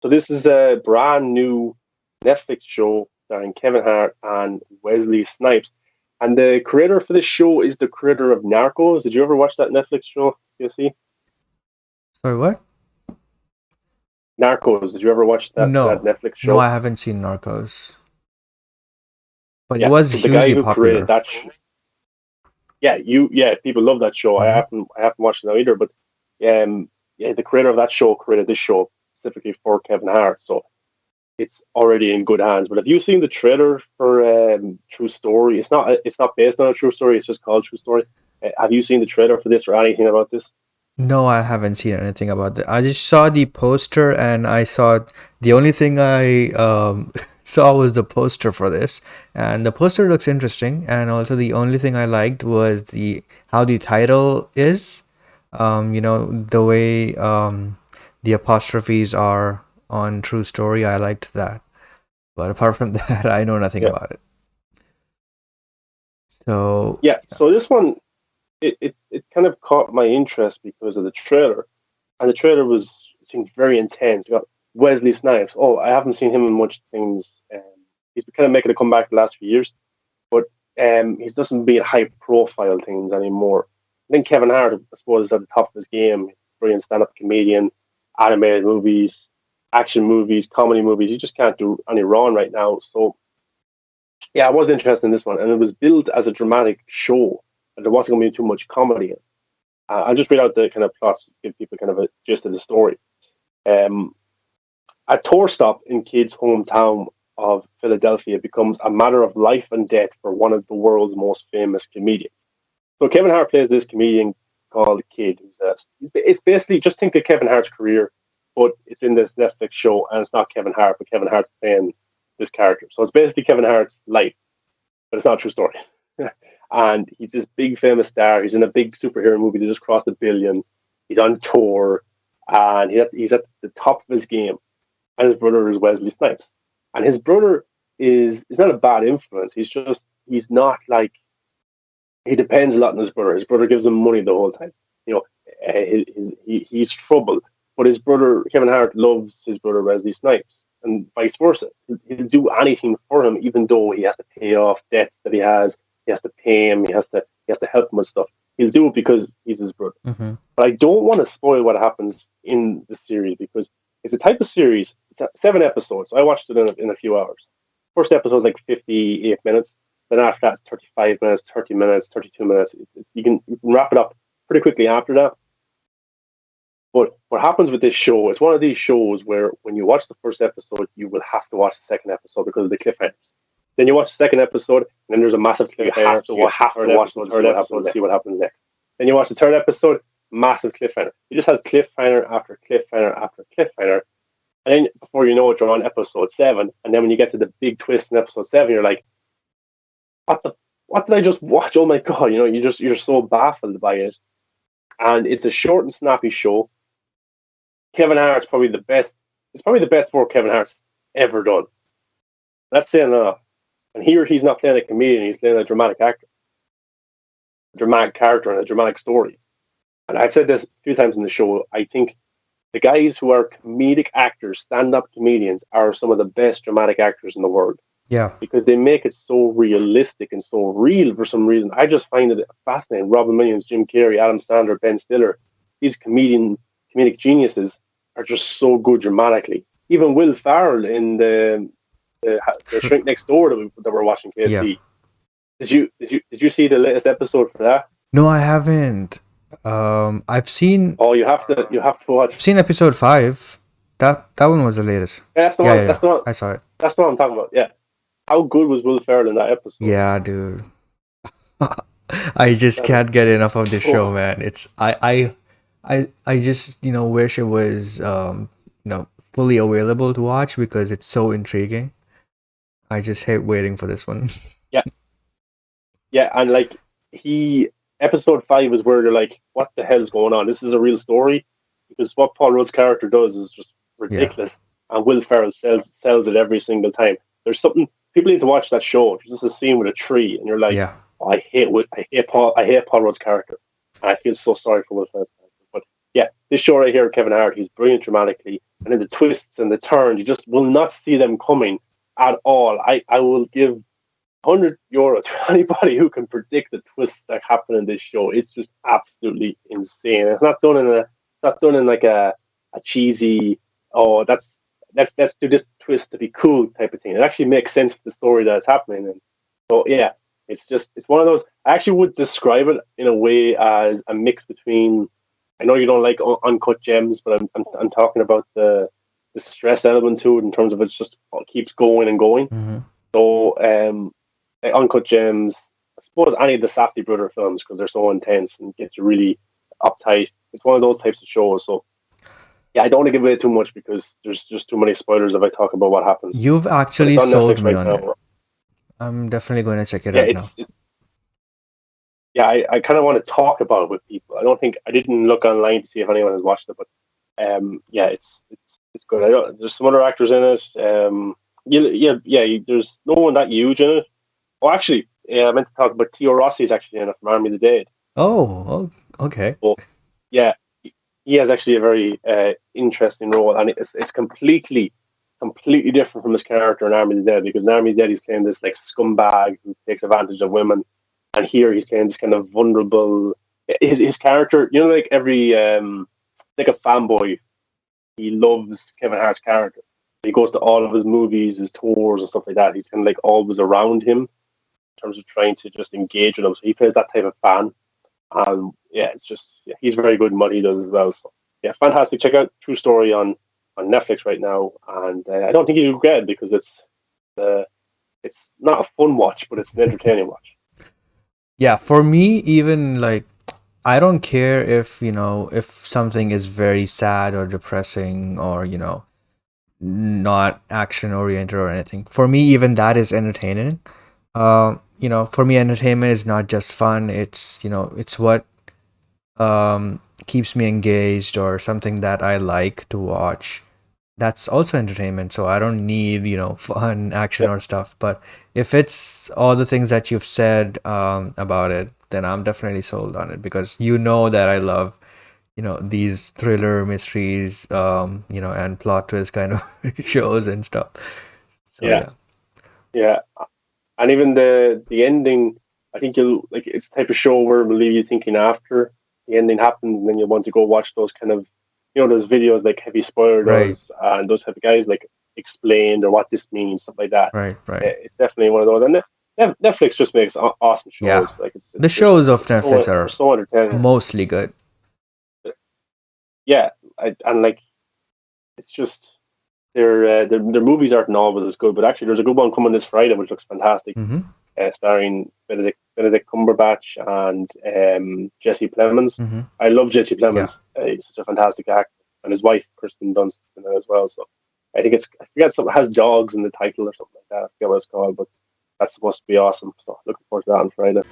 So this is a brand new Netflix show starring Kevin Hart and Wesley Snipes. And the creator for this show is the creator of Narcos. Did you ever watch that Netflix show? You see Sorry, what? Narcos. Did you ever watch that No, Netflix no, show? I haven't seen Narcos, but it Yeah. was So the guy hugely who created popular. that, people love that show. Hmm. I haven't watched it now either, but yeah, the creator of that show created this show specifically for Kevin Hart. So it's already in good hands. But have you seen the trailer for True Story? It's not based on a true story. It's just called True Story. Have you seen the trailer for this or anything about this? No, I haven't seen anything about that. I just saw the poster and I thought the only thing I saw was the poster for this, and the poster looks interesting. And also the only thing I liked was the how the title is. The way the apostrophes are on True Story. I liked that, but apart from that, I know nothing Yeah, about it. So yeah. So this one, it kind of caught my interest because of the trailer, and the trailer seemed very intense. You got Wesley Snipes. Oh, I haven't seen him in much things. He's been kind of making a comeback the last few years, but he doesn't be in high profile things anymore. I think Kevin Hart, I suppose, is at the top of his game. Brilliant stand up comedian, animated movies, action movies, comedy movies. You just can't do any wrong right now. So yeah, I was interested in this one, and it was billed as a dramatic show, and there wasn't going to be too much comedy in it. I'll just read out the kind of plots, give people kind of a gist of the story. Um, a tour stop in Kidd's hometown of Philadelphia becomes a matter of life and death for one of the world's most famous comedians. So Kevin Hart plays this comedian called Kidd. It's basically just think of Kevin Hart's career, but it's in this Netflix show, and it's not Kevin Hart, but Kevin Hart's playing this character. So it's basically Kevin Hart's life, but it's not a true story. And he's this big famous star. He's in a big superhero movie that just crossed 1 billion. He's on tour, and he's at the top of his game. And his brother is Wesley Snipes, and his brother is not a bad influence. He's not like he depends a lot on his brother. His brother gives him money the whole time. You know, he's trouble, but his brother Kevin Hart loves his brother Wesley Snipes, and vice versa. He'll do anything for him, even though he has to pay off debts that he has. He has to pay him. He has to help him with stuff. He'll do it because he's his brother. mhm. But I don't want to spoil what happens in the series because it's a type of series. It's 7 episodes. So I watched it in a few hours. First episode is like 58 minutes. Then after that, it's 35 minutes, 30 minutes, 32 minutes. You can wrap it up pretty quickly after that. But what happens with this show is one of these shows where when you watch the first episode, you will have to watch the second episode because of the cliffhangers. Then you watch the second episode, and then there's a massive cliffhanger. So you have to watch the third episode to see what happens next. Then you watch the third episode, massive cliffhanger. It just has cliffhanger after cliffhanger after cliffhanger. And then before you know it, you're on episode 7. And then when you get to the big twist in episode 7, you're like, what did I just watch? Oh my god, you're so baffled by it. And it's a short and snappy show. Kevin Hart's probably the best. It's probably the best work Kevin Hart's ever done. That's saying enough. And here he's not playing a comedian; he's playing a dramatic actor, a dramatic character, and a dramatic story. And I've said this a few times in the show. I think the guys who are comedic actors, stand-up comedians, are some of the best dramatic actors in the world Yeah, because they make it so realistic and so real for some reason. I just find it fascinating. Robin Williams, Jim Carrey, Adam Sandler, Ben Stiller, these comedic geniuses are just so good dramatically. Even Will Ferrell in the true. Shrink Next Door that we're watching Yeah. KSC. Did you see the latest episode for that? No, I haven't. I've seen Oh, you have to watch. episode 5. That one was the latest. Yeah, that's the Yeah, one. yeah, yeah. I saw it. That's the one I'm talking about. Yeah, how good was Will Ferrell in that episode? Yeah, dude. I just That is can't get enough of this show, so. man. It's I just wish it was fully available to watch because it's so intriguing. I just hate waiting for this one. Yeah, yeah, and like he episode 5 is where they're like, what the hell's going on? This is a real story because what Paul Rudd's character does is just Yeah. ridiculous, and Will Ferrell sells it every single time. There's something people need to watch that show. There's just a scene with a tree, and you're like, Yeah. oh, I hate Paul Rudd's character, and I feel so sorry for Will Ferrell's character. But yeah, this show right here, Kevin Hart, he's brilliant dramatically, and then the twists and the turns, you just will not see them coming at all. I will give €100 to anybody who can predict the twists that happen in this show. It's just absolutely insane. It's not done in like a cheesy, oh, let's do this twist to be cool type of thing. It actually makes sense for the story that's happening. And so yeah, it's one of those. I actually would describe it in a way as a mix between. I know you don't like uncut gems, but I'm talking about the stress element to it in terms of it's just it keeps going and going. Hmm. So like Uncut Gems, I suppose any of the Safdie brother films because they're so intense and get you really uptight. It's one of those types of shows. So yeah, I don't want to give away too much because there's just too many spoilers if I talk about what happens. You've But it's actually on sold Netflix me right on it. now. I'm definitely going to check it Yeah, out now. it's yeah. I kind of want to talk about it with people. I didn't look online to see if anyone has watched it, but yeah, it's good. There's some other actors in it. There's no one that huge in it. Oh, actually, yeah, I meant to talk about Theo Rossi is actually in it from Army of the Dead. Okay. But yeah, he has actually a very interesting role, and it's completely different from his character in Army of the Dead because in Army of the Dead he's playing this like scumbag who takes advantage of women, and here he's playing this kind of vulnerable. His character, like every like a fanboy, he loves Kevin Hart's character. He goes to all of his movies, his tours, and stuff like that. He's kind of like always around him in terms of trying to just engage with him. So he plays that type of fan. Yeah, it's just he's very good in what he does as well. So yeah, fantastic. Check out True Story on Netflix right now, and I don't think you regret it because it's not a fun watch, but it's an entertaining watch. Yeah, for me, even like I don't care if, if something is very sad or depressing or, not action oriented or anything. For me, even that is entertaining. For me, entertainment is not just fun. It's what keeps me engaged or something that I like to watch. That's also entertainment. So I don't need, fun action Yeah, or stuff. But if it's all the things that you've said about it, then I'm definitely sold on it because you know that I love, these thriller mysteries, and plot twist kind of shows and stuff. So yeah, yeah. yeah. And even the ending, I think you'll like it's the type of show where it'll leave you thinking after the ending happens, and then you want to go watch those kind of those videos like Heavy Spoiler Right, does, and those type of guys like explained or what this means, stuff like that. right. It's definitely one of those. And Netflix just makes awesome Yeah. shows. Like The shows of so Netflix they're are so entertaining. mostly good. Yeah, and like it's just their movies aren't always as good, but actually there's a good one coming this Friday which looks fantastic, Mm-hmm. starring Benedict Cumberbatch and Jesse Plemons. Mm-hmm. I love Jesse Yeah. Plemons. He's such a fantastic actor, and his wife Kristen Dunst in it as well. So I think I forget something has dogs in the title or something like that. I forget what it's called, but that's supposed to be awesome. So looking forward to that on Friday.